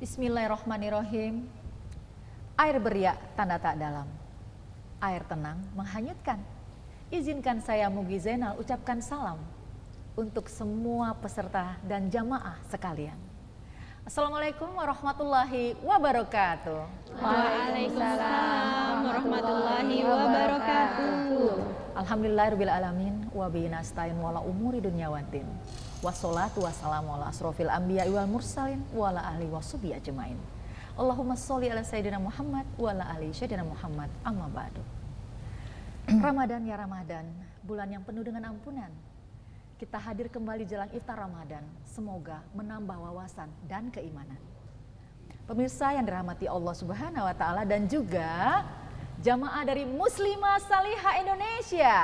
Bismillahirrahmanirrahim. Air beriak tanda tak dalam. Air tenang menghanyutkan. Izinkan saya Mugi Zainal ucapkan salam untuk semua peserta dan jamaah sekalian. Assalamualaikum warahmatullahi wabarakatuh. Waalaikumsalam warahmatullahi wabarakatuh. Alhamdulillahirabbil alamin wa bihi nasta'in wala umuri dunya waddin. Wassalatu wassalamu ala asrofil anbiya'i wal mursalin wa ala alihi washabihi ajmain. Allahumma sholli ala sayyidina Muhammad wa ala ali sayyidina Muhammad amma ba'du. Ramadan ya Ramadan, bulan yang penuh dengan ampunan. Kita hadir kembali jelang iftar Ramadan, semoga menambah wawasan dan keimanan. Pemirsa yang dirahmati Allah Subhanahu wa taala dan juga jamaah dari Muslimah Salihah Indonesia.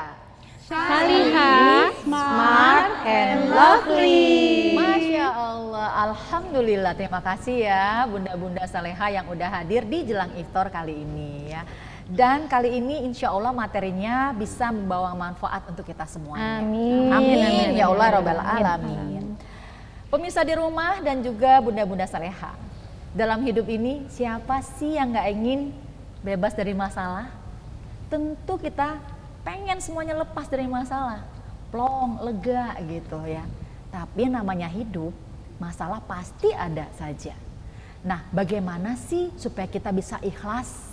Salihah, smart and lovely. Masya Allah, Alhamdulillah, terima kasih ya Bunda-Bunda Salihah yang udah hadir di jelang iftar kali ini ya. Dan kali ini insya Allah materinya bisa membawa manfaat untuk kita semuanya. Amin. Amin ya Allah Rabbal Alamin. Pemirsa di rumah dan juga Bunda-Bunda Salihah. Dalam hidup ini siapa sih yang gak ingin bebas dari masalah? Tentu kita pengen semuanya lepas dari masalah. Plong, lega gitu ya. Tapi namanya hidup, masalah pasti ada saja. Nah, bagaimana sih supaya kita bisa ikhlas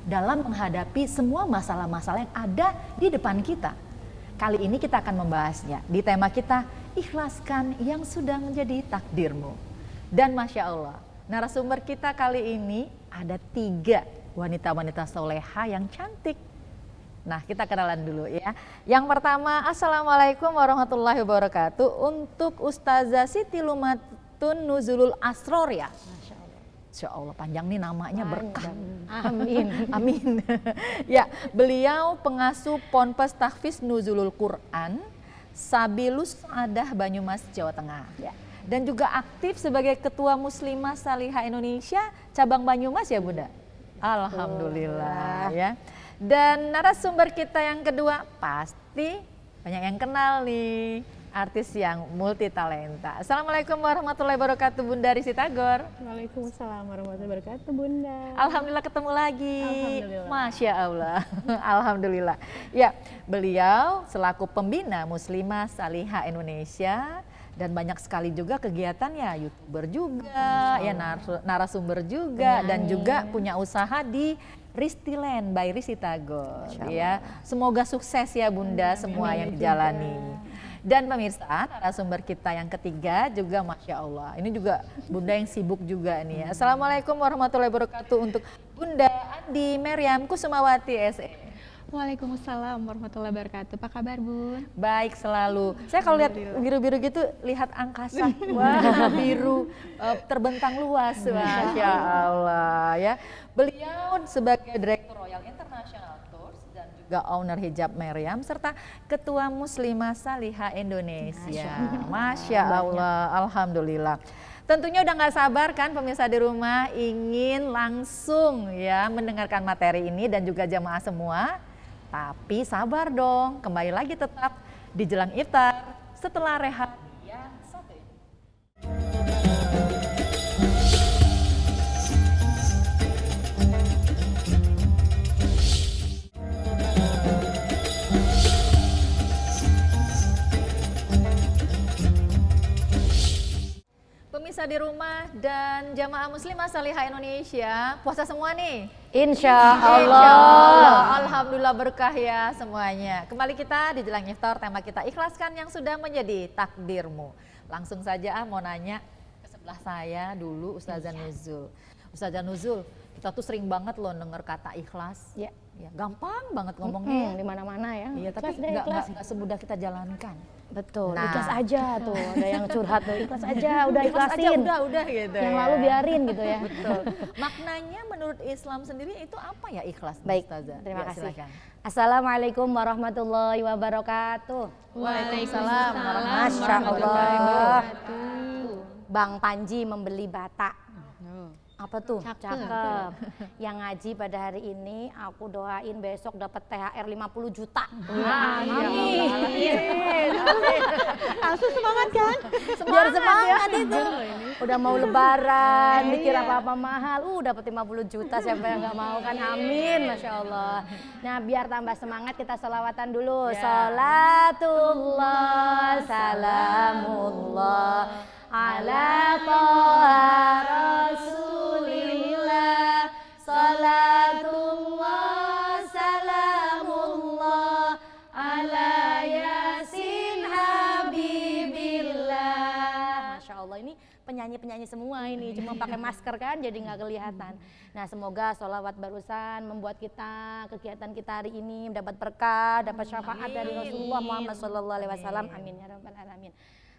dalam menghadapi semua masalah-masalah yang ada di depan kita? Kali ini kita akan membahasnya di tema kita, ikhlaskan yang sudah menjadi takdirmu. Dan Masya Allah, narasumber kita kali ini ada 3 wanita-wanita soleha yang cantik. Nah, kita kenalan dulu ya. Yang pertama, Assalamualaikum warahmatullahi wabarakatuh. Untuk Ustazah Siti Lumatun Nuzulul Asror ya. Masya Allah, panjang nih namanya, berkah. Amin. Amin. Ya, beliau pengasuh Ponpes Tahfiz Nuzulul Quran Sabilus Adah Banyumas, Jawa Tengah. Ya. Dan juga aktif sebagai Ketua Muslimah Salihah Indonesia cabang Banyumas ya Bunda. Alhamdulillah ya. Dan narasumber kita yang kedua pasti banyak yang kenal nih, artis yang multi talenta. Assalamualaikum warahmatullahi wabarakatuh Bunda Risty Tagor. Waalaikumsalam warahmatullahi wabarakatuh Bunda. Alhamdulillah ketemu lagi. Alhamdulillah. Masya Allah. Alhamdulillah. Ya, beliau selaku pembina Muslimah Salihah Indonesia dan banyak sekali juga kegiatannya, YouTuber juga, ya narasumber juga, dan juga punya usaha di Ristiland by Risty Tagor. Ya, semoga sukses ya Bunda semua yang dijalani. Dan pemirsa, narasumber kita yang ketiga juga Masya Allah. Ini juga Bunda yang sibuk juga nih ya. Assalamualaikum warahmatullahi wabarakatuh untuk Bunda Andi Meriam Kusumawati SE. Waalaikumsalam warahmatullahi wabarakatuh. Apa kabar Bun? Baik selalu. Saya kalau lihat biru-biru gitu lihat angkasa. Wah, biru terbentang luas. Masya Allah ya. Beliau sebagai Direktur Royal International Tours dan juga owner Hijab Meriam serta Ketua Muslimah Salihah Indonesia. Masya Allah, Alhamdulillah. Tentunya udah gak sabar kan pemirsa di rumah ingin langsung ya mendengarkan materi ini dan juga jamaah semua. Tapi sabar dong, kembali lagi tetap di jelang iftar setelah rehat yang satu ini. Pemirsa di rumah dan jamaah Muslimah Salihah Indonesia, puasa semua nih? Insya Insya Allah. Alhamdulillah berkah ya semuanya. Kembali kita di jelang iftar, tema kita ikhlaskan yang sudah menjadi takdirmu. Langsung saja mau nanya ke sebelah saya dulu Ustazah Nuzul. Ustazah Nuzul, kita tuh sering banget loh denger kata ikhlas. Ya, gampang banget ngomongnya. Di mana-mana ya. Iya, tapi nggak semudah kita jalankan. Betul. Nah. Ikhlas aja tuh. Ada yang curhat tuh. Ikhlas aja, udah Ikhlas aja, ikhlasin. udah gitu. Yang ya. lalu biarin gitu ya. Betul. Maknanya menurut Islam sendiri itu apa ya ikhlas? Baik, Ustazah? terima Ya, kasih. silakan. Assalamualaikum warahmatullahi wabarakatuh. Waalaikumsalam Masya Allah. Bang Panji membeli bata. Apa tuh? Cakep. Yang ngaji pada hari ini aku doain besok dapat THR 50 juta. Amin. Langsung semangat kan? Biar semangat itu. Udah mau lebaran, mikir apa-apa mahal, dapat 50 juta, siapa yang nggak mau kan? Amin, Masya Allah. Nah, biar tambah semangat kita sholawatan dulu. Salatullah, salamullah ala toha rasulillah. Salatullah, salamullah ala yasin habibillah. Masya Allah, ini penyanyi-penyanyi semua ini, cuma pakai masker kan jadi nggak kelihatan. Nah, semoga sholawat barusan membuat kita, kegiatan kita hari ini mendapat berkah, dapat syafaat dari Rasulullah Muhammad SAW. Amin ya rabbal alamin.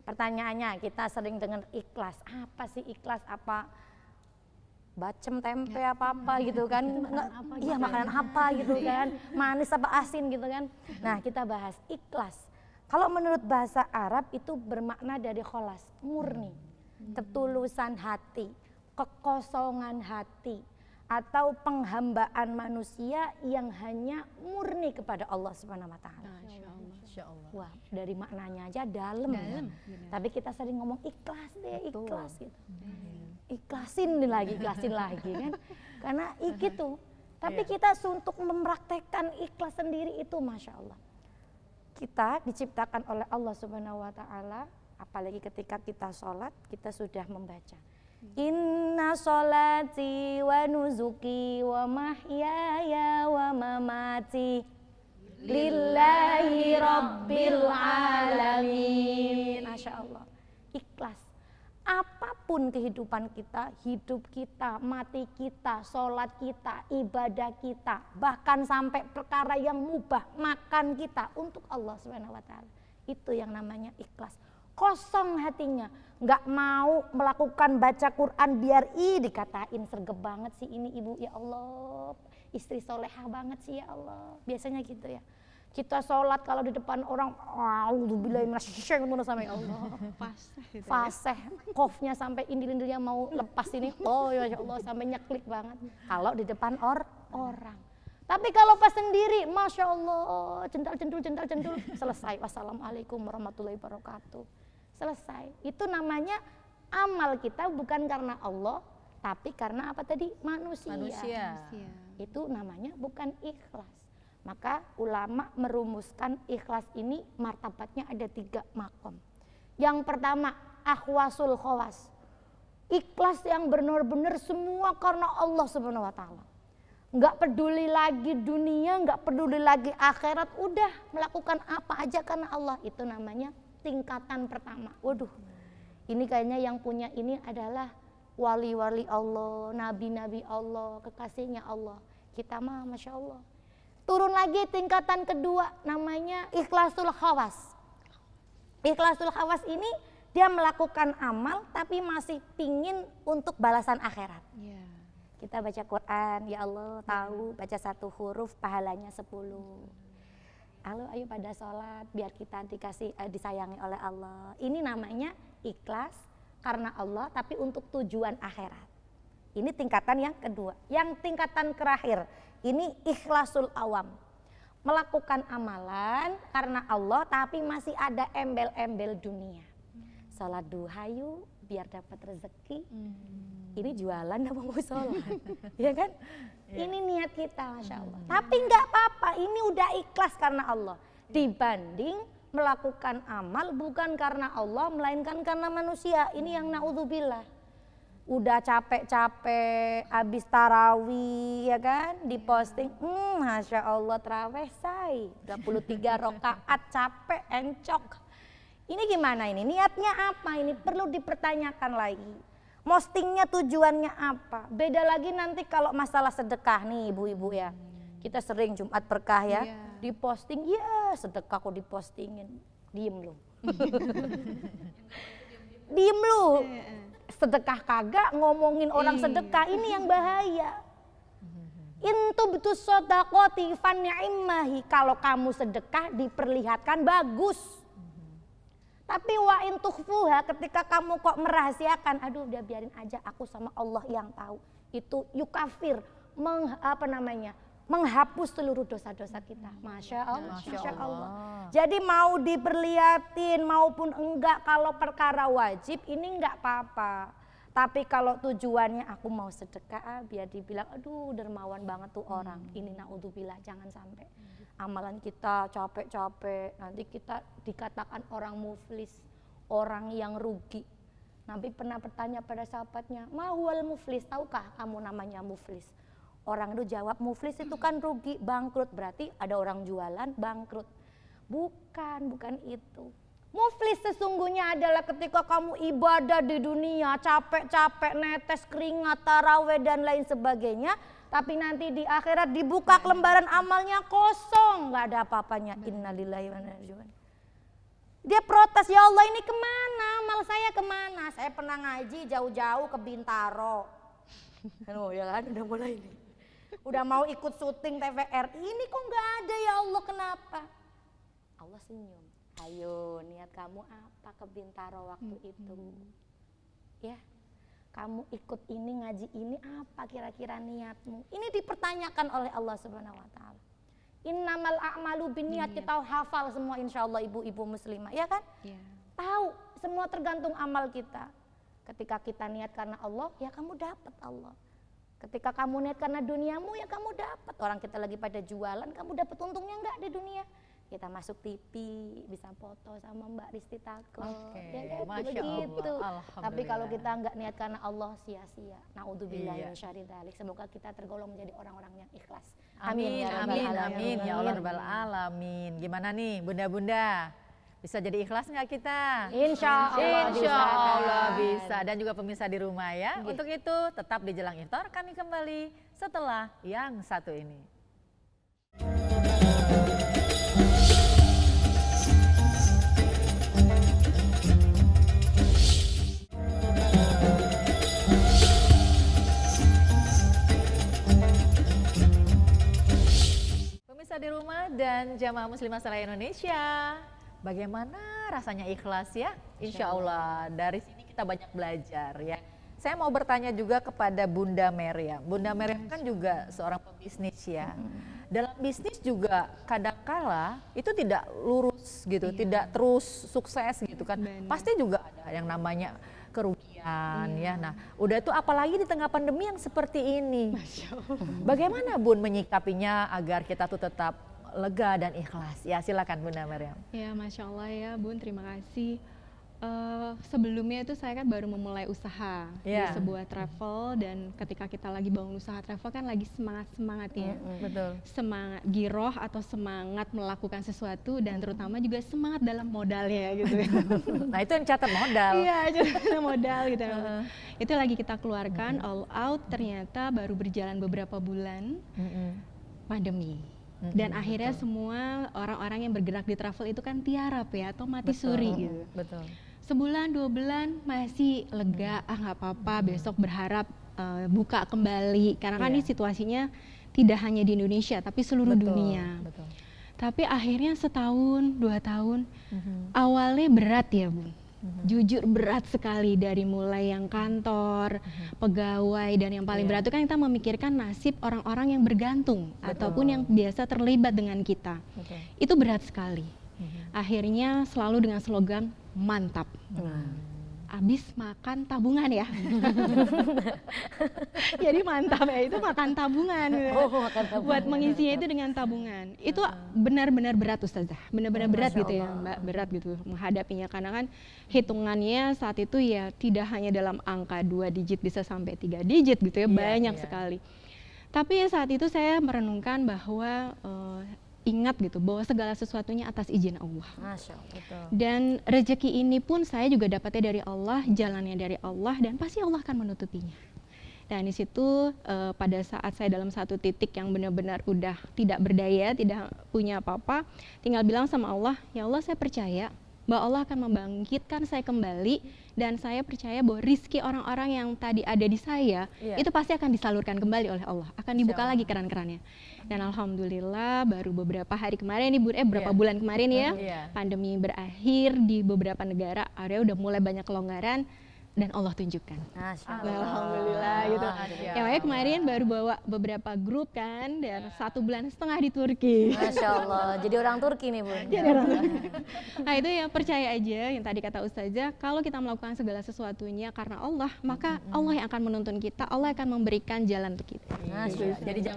Pertanyaannya, kita sering dengar ikhlas. Apa sih ikhlas? Apa bacem tempe apa gitu kan? Iya, makanan apa gitu kan? Manis apa asin gitu kan? Nah, kita bahas ikhlas. Kalau menurut bahasa Arab itu bermakna dari kholas, murni, ketulusan hati, kekosongan hati, atau penghambaan manusia yang hanya murni kepada Allah Subhanahu wa taala. Masya Allah. Wah, dari maknanya aja dalam. Ya. Tapi kita sering ngomong ikhlas deh, ikhlas gitu. Ikhlasin lagi kan. Karena gitu. Tapi kita untuk mempraktekkan ikhlas sendiri itu Masya Allah. Kita diciptakan oleh Allah Subhanahu wa taala, apalagi ketika kita sholat, kita sudah membaca. Inna sholati wa nuzuki wa mahyaya wa mamati lillahi rabbil alamin. Masya Allah, ikhlas. Apapun kehidupan kita, hidup kita, mati kita, sholat kita, ibadah kita, bahkan sampai perkara yang mubah, makan kita untuk Allah Subhanahu wa taala. Itu yang namanya ikhlas. Kosong hatinya, nggak mau melakukan baca Quran biar dikatain sergap banget sih ini ibu, ya Allah, istri solehah banget sih ya Allah. Biasanya gitu ya. Kita sholat kalau di depan orang, auzubillahi minasyaitonir rajim, ya Allah. Fasih, kofnya sampai indil-indilnya mau lepas ini. Oh ya Allah, sampai nyeklik banget. Kalau di depan orang. Tapi kalau pas sendiri, Masya Allah, jendal-jendul, selesai. Wassalamualaikum warahmatullahi wabarakatuh. Selesai. Itu namanya amal kita bukan karena Allah, tapi karena apa tadi? Manusia. Itu namanya bukan ikhlas. Maka ulama merumuskan ikhlas ini martabatnya ada 3 makom. Yang pertama, akhwasul khawas. Ikhlas yang benar-benar semua karena Allah Subhanahu wa taala. Enggak peduli lagi dunia, enggak peduli lagi akhirat, udah melakukan apa aja karena Allah. Itu namanya tingkatan pertama. Waduh. Ini kayaknya yang punya ini adalah wali-wali Allah, nabi-nabi Allah, kekasihnya Allah. Kita mah Masya Allah. Turun lagi tingkatan kedua, namanya ikhlasul khawas. Ikhlasul khawas ini dia melakukan amal tapi masih pingin untuk balasan akhirat. Kita baca Quran, ya Allah tahu baca 1 huruf pahalanya 10. Ayo pada sholat biar kita disayangi oleh Allah. Ini namanya ikhlas karena Allah tapi untuk tujuan akhirat. Ini tingkatan yang kedua. Yang tingkatan terakhir, ini ikhlasul awam. Melakukan amalan karena Allah tapi masih ada embel-embel dunia. Sholat duha yuk biar dapat rezeki. Ini jualan apa mau sholat? Ya kan? Ini niat kita Masya Allah. Tapi nggak apa-apa, ini udah ikhlas karena Allah. Dibanding melakukan amal bukan karena Allah melainkan karena manusia. Ini yang naudzubillah. Udah capek-capek habis tarawih ya kan, diposting, Masya Allah tarawih say 23 rakaat, capek, encok. Ini gimana ini? Niatnya apa ini? Perlu dipertanyakan lagi. Postingnya tujuannya apa? Beda lagi nanti kalau masalah sedekah nih ibu-ibu ya. Kita sering Jumat berkah ya, diposting, ya sedekah kok dipostingin. Diem lu. Diem lu. Sedekah kagak, ngomongin orang sedekah, ini yang bahaya. Intu betul sodakoti fan ni'immahi. Kalau kamu sedekah diperlihatkan bagus. Tapi wa in tukhfuha, ketika kamu kok merahasiakan, aduh udah biarin aja, aku sama Allah yang tahu. Itu yukafir, menghapus seluruh dosa-dosa kita. Masya Allah, Masya Allah. Jadi mau diperlihatin maupun enggak, kalau perkara wajib ini enggak apa-apa. Tapi kalau tujuannya aku mau sedekah, biar dibilang aduh dermawan banget tuh orang. Ini naudzubillah, jangan sampai amalan kita capek-capek, nanti kita dikatakan orang muflis, orang yang rugi. Nabi pernah bertanya pada sahabatnya, ma huwal muflis, tahukah kamu namanya muflis? Orang itu jawab, muflis itu kan rugi, bangkrut, berarti ada orang jualan bangkrut. Bukan itu. Muflis sesungguhnya adalah ketika kamu ibadah di dunia, capek-capek, netes keringat, taraweh dan lain sebagainya, tapi nanti di akhirat dibuka lembaran amalnya kosong, nggak ada apa-apanya. Innalillahi wa inna ilaihi raji'un. Dia protes, ya Allah ini kemana, amal saya kemana? Saya pernah ngaji jauh-jauh ke Bintaro. Oh ya kan, udah mulai ini. Udah mau ikut syuting TVRI, ini kok nggak ada, ya Allah kenapa? Allah senyum, ayo niat kamu apa ke Bintaro waktu itu? Ya, kamu ikut ini, ngaji ini, apa kira-kira niatmu? Ini dipertanyakan oleh Allah Subhanahu wa Ta'ala. Innamal a'malu binniyat, kita hafal semua insya Allah ibu-ibu muslimah, ya kan? Ya. Tahu, semua tergantung amal kita. Ketika kita niat karena Allah, ya kamu dapat Allah. Ketika kamu niat karena duniamu, ya kamu dapat. Orang kita lagi pada jualan, kamu dapat untungnya enggak di dunia? Kita masuk TV, bisa foto sama Mbak Risti Tako, ya kan? Begitu. Tapi kalau kita enggak niat karena Allah, sia-sia. Naudzubillah min syarri dzalik. Semoga kita tergolong menjadi orang-orang yang ikhlas. Amin, amin, amin, ya Allah rabbal alamin. Gimana nih bunda-bunda? Bisa jadi ikhlas nggak kita? Insya Allah bisa. Dan juga pemirsa di rumah ya. Untuk itu tetap di Jelang Iftar, kami kembali setelah yang satu ini. Pemirsa di rumah dan jamaah muslimah seluruh Indonesia, bagaimana rasanya ikhlas ya? Insya Allah dari sini kita banyak belajar ya. Saya mau bertanya juga kepada Bunda Maryam. Bunda Maryam kan juga seorang pebisnis ya. Dalam bisnis juga kadangkala itu tidak lurus gitu, tidak terus sukses gitu kan. Pasti juga ada yang namanya kerugian ya. Nah, udah itu apalagi di tengah pandemi yang seperti ini. Bagaimana Bun menyikapinya agar kita tuh tetap lega dan ikhlas? Ya silakan Bunda Maryam. Ya Masya Allah ya Bun, terima kasih. Sebelumnya itu saya kan baru memulai usaha di sebuah travel, dan ketika kita lagi bangun usaha travel kan lagi semangat ya. Betul. Semangat giroh atau semangat melakukan sesuatu, dan terutama juga semangat dalam modalnya gitu. Nah itu yang catat modal. Iya, catat modal gitu. Itu lagi kita keluarkan all out, ternyata baru berjalan beberapa bulan pandemi. Dan akhirnya semua orang-orang yang bergerak di travel itu kan tiarap ya, atau mati suri gitu. Betul. Sebulan 2 bulan masih lega, nggak apa-apa, besok berharap buka kembali. Karena kan ini situasinya tidak hanya di Indonesia tapi seluruh dunia. Betul. Tapi akhirnya setahun, 2 tahun, awalnya berat ya Bun. Jujur berat sekali, dari mulai yang kantor, pegawai, dan yang paling berat itu kan kita memikirkan nasib orang-orang yang bergantung ataupun yang biasa terlibat dengan kita. Itu berat sekali. Akhirnya selalu dengan slogan mantap. Abis makan tabungan ya. Jadi mantap ya, itu makan tabungan. Buat mengisinya itu dengan tabungan. Itu benar-benar berat Ustazah, benar-benar berat gitu ya Mbak, berat gitu menghadapinya. Karena kan hitungannya saat itu ya tidak hanya dalam angka 2 digit, bisa sampai 3 digit gitu ya, banyak sekali. Tapi ya saat itu saya merenungkan bahwa ingat gitu bahwa segala sesuatunya atas izin Allah. Masya Allah. Betul. Dan rezeki ini pun saya juga dapatnya dari Allah, jalannya dari Allah, dan pasti Allah akan menutupinya. Dan di situ pada saat saya dalam satu titik yang benar-benar udah tidak berdaya, tidak punya apa-apa, tinggal bilang sama Allah, ya Allah saya percaya bahwa Allah akan membangkitkan saya kembali, dan saya percaya bahwa rizki orang-orang yang tadi ada di saya itu pasti akan disalurkan kembali oleh Allah, akan dibuka lagi keran-kerannya. Dan alhamdulillah baru beberapa hari kemarin nih beberapa bulan kemarin ya, pandemi berakhir di beberapa negara, area udah mulai banyak kelonggaran. Dan Allah tunjukkan. Alhamdulillah gitu. Ya makanya kemarin baru bawa beberapa grup kan, dan 1,5 bulan di Turki. Masya Allah, jadi orang Turki nih Bun. Nah itu ya, percaya aja yang tadi kata Ustazah, kalau kita melakukan segala sesuatunya karena Allah, maka Allah yang akan menuntun kita, Allah akan memberikan jalan untuk kita. Jadi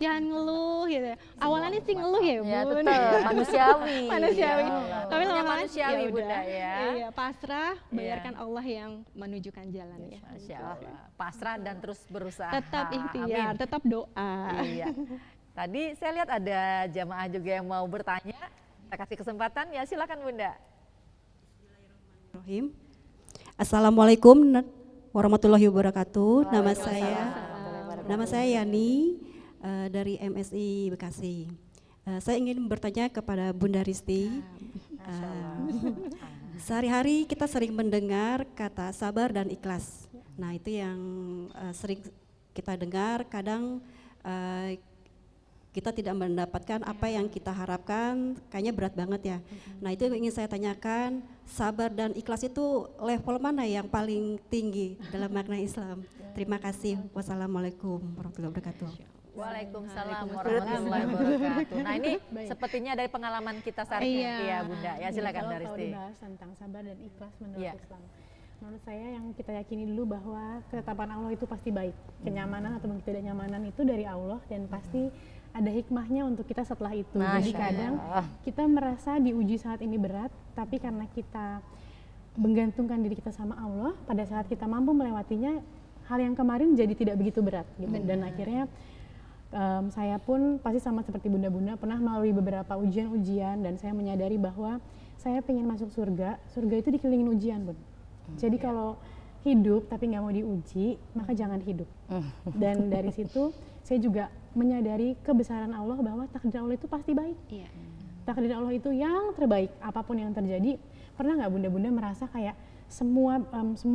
jangan ngeluh gitu. Awalannya sih ngeluh ya, Bun. Ya tetap manusiawi. Manusiawi. Ya Tapi lama-lama manusiawi, ya Bunda udah. ya. Iya, pasrah, biarkan Allah yang menunjukkan jalan ya. Masya Allah. Pasrah dan terus berusaha. Tetap ikhtiar, Amin. tetap doa. Iya. Tadi saya lihat ada jamaah juga yang mau bertanya. Kita kasih kesempatan, ya silakan Bunda. Bismillahirrahmanirrahim. Assalamualaikum warahmatullahi wabarakatuh. Nama saya Yani dari MSI Bekasi. Saya ingin bertanya kepada Bunda Risti. Sehari-hari kita sering mendengar kata sabar dan ikhlas. Nah itu yang sering kita dengar. Kadang kita tidak mendapatkan apa yang kita harapkan, kayaknya berat banget ya. Nah itu yang ingin saya tanyakan, sabar dan ikhlas itu level mana yang paling tinggi dalam makna Islam? Terima kasih. Wassalamualaikum warahmatullahi wabarakatuh. Waalaikumsalam warahmatullahi wabarakatuh. Nah ini sepertinya dari pengalaman kita sehari-hari ya Bunda. Ya silakan dari Kalau Risti. dibahas tentang sabar dan ikhlas menurut Iya. Islam, menurut saya yang kita yakini dulu bahwa ketetapan Allah itu pasti baik. Kenyamanan atau ketidaknyamanan itu dari Allah, dan pasti ada hikmahnya untuk kita setelah itu. Jadi kadang kita merasa diuji saat ini berat, tapi karena kita menggantungkan diri kita sama Allah, pada saat kita mampu melewatinya, hal yang kemarin jadi tidak begitu berat gitu. Dan akhirnya saya pun pasti sama seperti bunda-bunda pernah melalui beberapa ujian-ujian, dan saya menyadari bahwa saya pengen masuk surga. Surga itu dikelilingin ujian, Bun. Jadi kalau hidup tapi nggak mau diuji, maka jangan hidup. Dan dari situ saya juga menyadari kebesaran Allah bahwa takdir Allah itu pasti baik. Takdir Allah itu yang terbaik, apapun yang terjadi. Pernah nggak bunda-bunda merasa kayak semua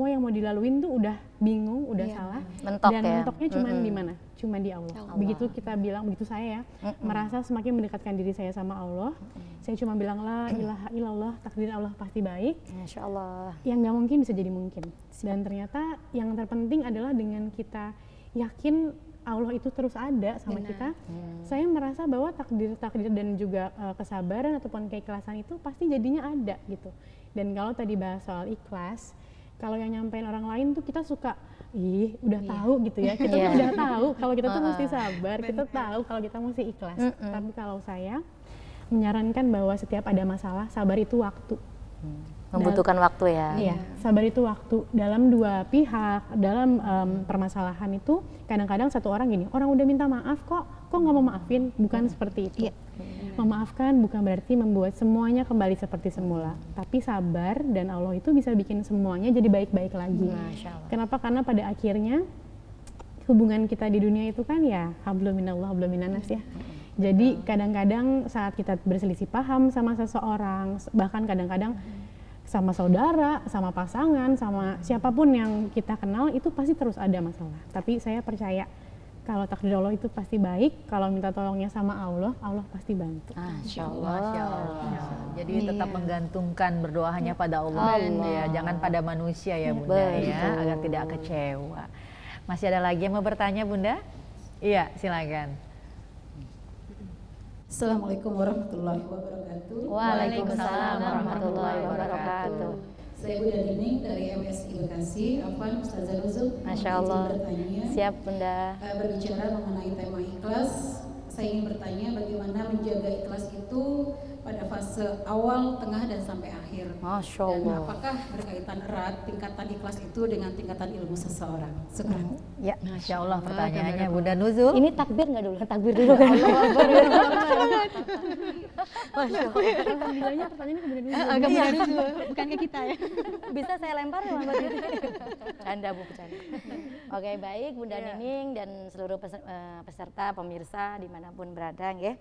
yang mau dilaluin tuh udah bingung, udah salah, Mentok dan ya? mentoknya cuma di mana? Cuma di Allah. Begitu kita bilang, begitu saya ya, merasa semakin mendekatkan diri saya sama Allah. Saya cuma bilang la ilaha illallah, takdir Allah pasti baik. Masya Allah. Yang nggak mungkin bisa jadi mungkin. Dan ternyata yang terpenting adalah dengan kita yakin Allah itu terus ada sama kita. Saya merasa bahwa takdir dan juga kesabaran ataupun keikhlasan itu pasti jadinya ada gitu. Dan kalau tadi bahas soal ikhlas, kalau yang nyampein orang lain tuh kita suka, udah tahu gitu ya. Kita tuh udah tahu kalau kita tuh mesti sabar, kita tahu kalau kita mesti ikhlas. Tapi kalau saya menyarankan bahwa setiap ada masalah, sabar itu waktu. Membutuhkan waktu ya. Iya, sabar itu waktu. Dalam dua pihak, dalam permasalahan itu kadang-kadang satu orang gini, orang udah minta maaf kok nggak mau maafin? Bukan seperti itu. Memaafkan bukan berarti membuat semuanya kembali seperti semula, tapi sabar dan Allah itu bisa bikin semuanya jadi baik-baik lagi. Masya Allah. Kenapa? Karena pada akhirnya hubungan kita di dunia itu kan ya hablum minallah hablum minannas ya. Jadi kadang-kadang saat kita berselisih paham sama seseorang, bahkan kadang-kadang sama saudara, sama pasangan, sama siapapun yang kita kenal, itu pasti terus ada masalah. Tapi saya percaya kalau takdir Allah itu pasti baik, kalau minta tolongnya sama Allah, Allah pasti bantu. Masya Allah. Masya Allah. Jadi tetap menggantungkan berdoa hanya pada Allah, ya, jangan pada manusia ya Bunda ya, agar tidak kecewa. Masih ada lagi yang mau bertanya Bunda? Iya, silakan. Assalamualaikum warahmatullahi wabarakatuh. Waalaikumsalam warahmatullahi wabarakatuh. Saya Bunda Nining dari MSI Bekasi. Afwan Ustazah Nuzul. Masya Allah. Bertanya, Siap Bunda. berbicara mengenai tema ikhlas. Saya ingin bertanya bagaimana menjaga ikhlas itu pada fase awal, tengah, dan sampai akhir. Masya Dan Allah. apakah berkaitan erat tingkatan ikhlas itu dengan tingkatan ilmu seseorang? Syukran. Ya. Masya Allah pertanyaannya Bunda Nuzul. Ini takbir nggak dulu? Takbir dulu kan? Masya Allah. Alhamdulillahnya pertanyaannya kemudian Agak mudah dulu, bukan ke kita ya. Bisa saya lempar ya Mbak Diri? Canda Bu, bercanda. Oke, baik Bunda Nining dan seluruh peserta, pemirsa dimanapun berada ya.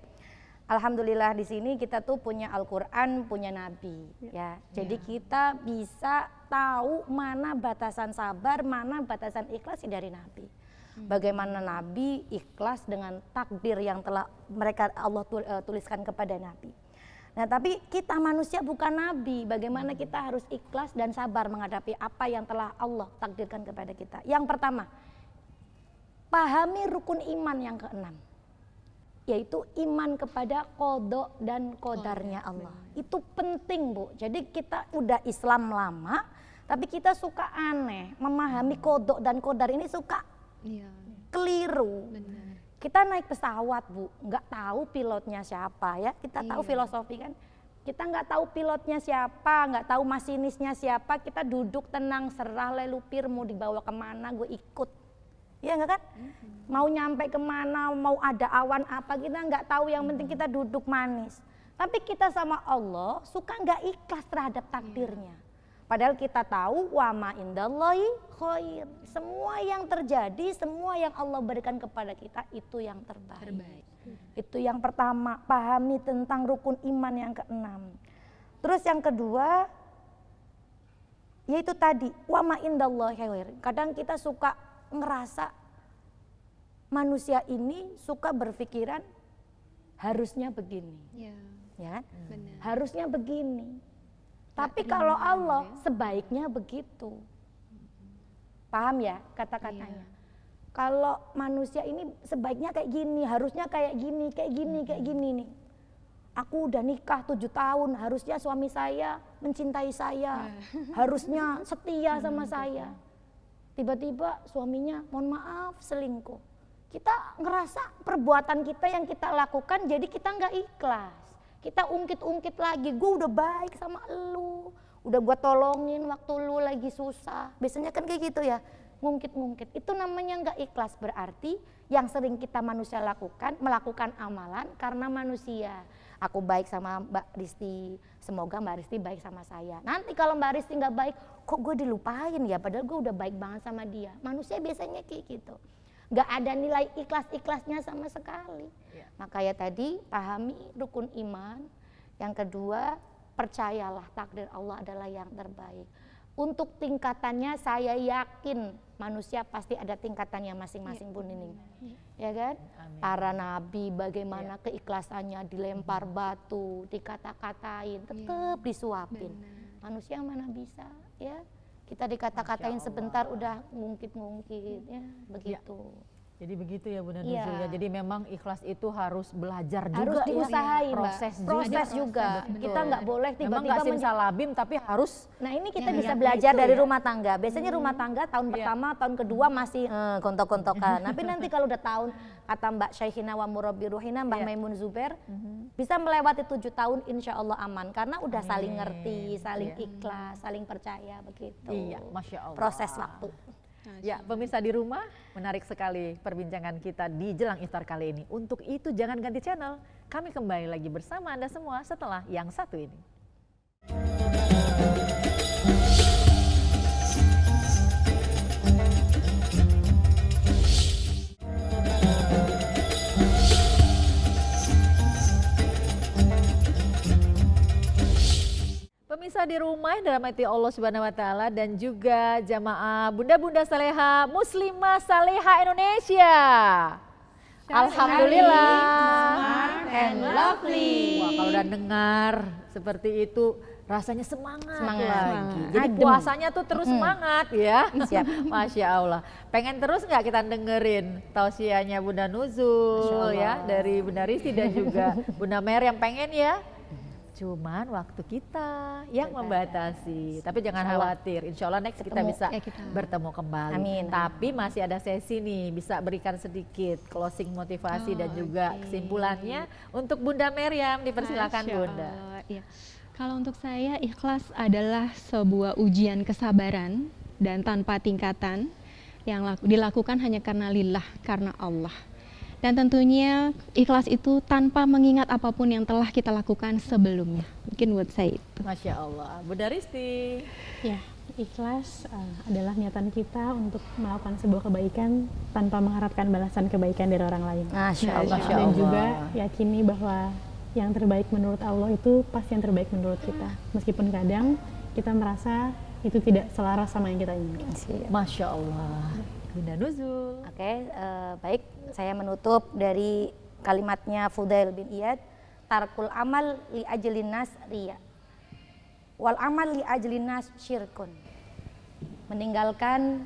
Alhamdulillah di sini kita tuh punya Al-Quran, punya Nabi, ya. Jadi kita bisa tahu mana batasan sabar, mana batasan ikhlas dari Nabi. Bagaimana Nabi ikhlas dengan takdir yang telah Allah tuliskan kepada Nabi. Nah, tapi kita manusia bukan Nabi. Bagaimana kita harus ikhlas dan sabar menghadapi apa yang telah Allah takdirkan kepada kita. Yang pertama, pahami rukun iman yang keenam, yaitu iman kepada qada dan qadarnya Allah. Itu penting, Bu. Jadi kita udah Islam lama, tapi kita suka aneh, memahami qada dan qadar ini suka keliru. Benar. Kita naik pesawat, Bu, nggak tahu pilotnya siapa ya. Kita tahu filosofi kan. Kita nggak tahu pilotnya siapa, nggak tahu masinisnya siapa. Kita duduk tenang, serah lelupir mau dibawa kemana, gue ikut. Iya enggak kan? Mau nyampe kemana, mau ada awan apa, kita nggak tahu, yang penting kita duduk manis. Tapi kita sama Allah suka nggak ikhlas terhadap takdirnya. Padahal kita tahu wa ma indallahi khair. Semua yang terjadi, semua yang Allah berikan kepada kita itu yang terbaik. Itu yang pertama, pahami tentang rukun iman yang keenam. Terus yang kedua, yaitu tadi wa ma indallahi khair. Kadang kita suka ngerasa manusia ini suka berpikiran harusnya begini, ya, harusnya begini. Tapi kalau Allah sebaiknya begitu, paham ya kata-katanya? Kalau manusia ini sebaiknya kayak gini, harusnya kayak gini, kayak gini, kayak gini nih. Aku udah nikah 7 tahun, harusnya suami saya mencintai saya, harusnya setia sama saya. Tiba-tiba suaminya mohon maaf selingkuh. Kita ngerasa perbuatan kita yang kita lakukan jadi kita nggak ikhlas. Kita ungkit-ungkit lagi, gue udah baik sama elu, udah gue tolongin waktu lu lagi susah. Biasanya kan kayak gitu ya, ngungkit-ngungkit. Itu namanya nggak ikhlas, berarti yang sering kita manusia lakukan, melakukan amalan karena manusia. Aku baik sama Mbak Risti, semoga Mbak Risti baik sama saya. Nanti kalau Mbak Risti nggak baik, kok gue dilupain ya, padahal gue udah baik banget sama dia. Manusia biasanya kayak gitu, nggak ada nilai ikhlas-ikhlasnya sama sekali. Makanya tadi pahami rukun iman. Yang kedua, percayalah takdir Allah adalah yang terbaik. Untuk tingkatannya saya yakin manusia pasti ada tingkatannya masing-masing, Bu Nining. Ya kan? Amin. Para nabi bagaimana keikhlasannya, dilempar batu, dikata-katain, tetap disuapin. Manusia mana bisa, ya? Kita dikata-katain sebentar udah ngungkit-ngungkit, ya, begitu. Jadi begitu ya Bunda Nuzul ya. Jadi memang ikhlas itu harus belajar juga, harus diusahain, ya. Proses juga. Kita nggak boleh tiba-tiba simsalabim, tapi harus. Nah ini kita bisa belajar dari rumah tangga. Biasanya rumah tangga tahun pertama, tahun kedua masih gontok-gontokan. Tapi nanti kalau udah tahun, kata Mbak Syaikhina wa Murabbi Ruhina, Mbak Maimun Zubair, bisa melewati 7 tahun insya Allah aman. Karena udah saling ngerti, saling ikhlas, saling percaya, begitu. Iya, Masya Allah. Proses waktu. Ya, pemirsa di rumah, menarik sekali perbincangan kita di Jelang Iftar kali ini. Untuk itu jangan ganti channel, kami kembali lagi bersama Anda semua setelah yang satu ini. Pemirsa di rumah dalam hati Allah Subhanahu wa taala dan juga jamaah Bunda-bunda Saleha Muslimah Saleha Indonesia. Alhamdulillah. Smart and lovely. Wah, kalau udah dengar seperti itu rasanya semangat lagi. Jadi Adem. puasanya tuh terus semangat ya. Siap. Masya Allah. Pengen terus nggak kita dengerin tausiahnya Bunda Nuzul ya dari Bunda Risti dan juga Bunda Mer yang pengen ya. Cuman waktu kita yang membatasi. Tapi jangan khawatir, insya Allah next kita bisa bertemu kembali. Amin. Tapi masih ada sesi nih, bisa berikan sedikit closing motivasi dan juga kesimpulannya untuk Bunda Meriam. Dipersilakan Bunda. Ya. Kalau untuk saya, ikhlas adalah sebuah ujian kesabaran dan tanpa tingkatan yang dilakukan hanya karena lillah, karena Allah. Dan tentunya ikhlas itu tanpa mengingat apapun yang telah kita lakukan sebelumnya. Mungkin buat saya itu. Masya Allah. Bunda Risti. Ya, ikhlas adalah niatan kita untuk melakukan sebuah kebaikan tanpa mengharapkan balasan kebaikan dari orang lain. Masya Allah. Dan juga yakini bahwa yang terbaik menurut Allah itu pasti yang terbaik menurut kita. Meskipun kadang kita merasa itu tidak selaras sama yang kita inginkan. Masya Allah. Bunda Nuzul. Oke, baik, saya menutup dari kalimatnya Fudail bin Iyad, tarkul amal li ajlin nas riya, wal amal li ajlin nas syirkun. Meninggalkan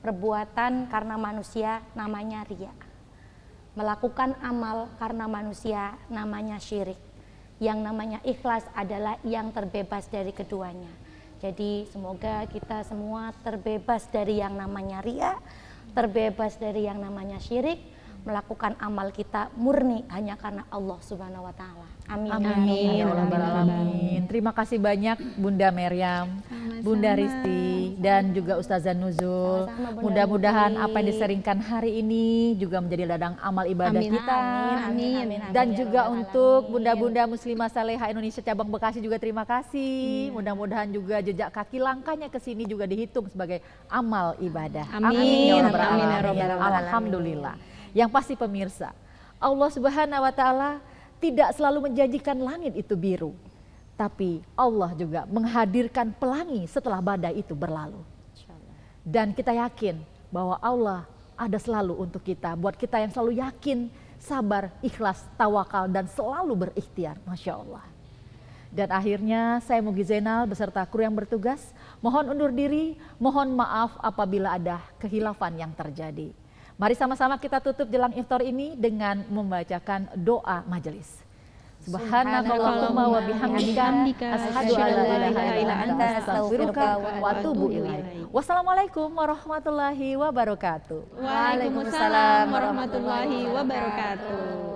perbuatan karena manusia namanya riya. Melakukan amal karena manusia namanya syirik. Yang namanya ikhlas adalah yang terbebas dari keduanya. Jadi semoga kita semua terbebas dari yang namanya riya, terbebas dari yang namanya syirik, melakukan amal kita murni hanya karena Allah Subhanahu wa taala. Amin. Amin. Amin. Terima kasih banyak Bunda Maryam, Bunda Risti, dan juga Ustazah Nuzul. Mudah-mudahan apa yang diseringkan hari ini juga menjadi ladang amal ibadah kita. Amin. Dan juga untuk bunda-bunda muslimah saleha Indonesia cabang Bekasi juga terima kasih. Mudah-mudahan juga jejak kaki langkahnya ke sini juga dihitung sebagai amal ibadah. Amin. Ya Rabbal Amin. Alamin. Alhamdulillah. Yang pasti pemirsa, Allah Subhanahu wa taala tidak selalu menjanjikan langit itu biru, tapi Allah juga menghadirkan pelangi setelah badai itu berlalu. Dan kita yakin bahwa Allah ada selalu untuk kita, buat kita yang selalu yakin, sabar, ikhlas, tawakal, dan selalu berikhtiar. Masya Allah. Dan akhirnya saya Mugi Zainal beserta kru yang bertugas, mohon undur diri, mohon maaf apabila ada kehilafan yang terjadi. Mari sama-sama kita tutup jelang iftar ini dengan membacakan doa majelis. Subhanakallahumma wa bihamdika asyhadu an la ilaha illa anta astaghfiruka wa atubu ilaik. Wassalamualaikum warahmatullahi wabarakatuh. Waalaikumsalam warahmatullahi wabarakatuh.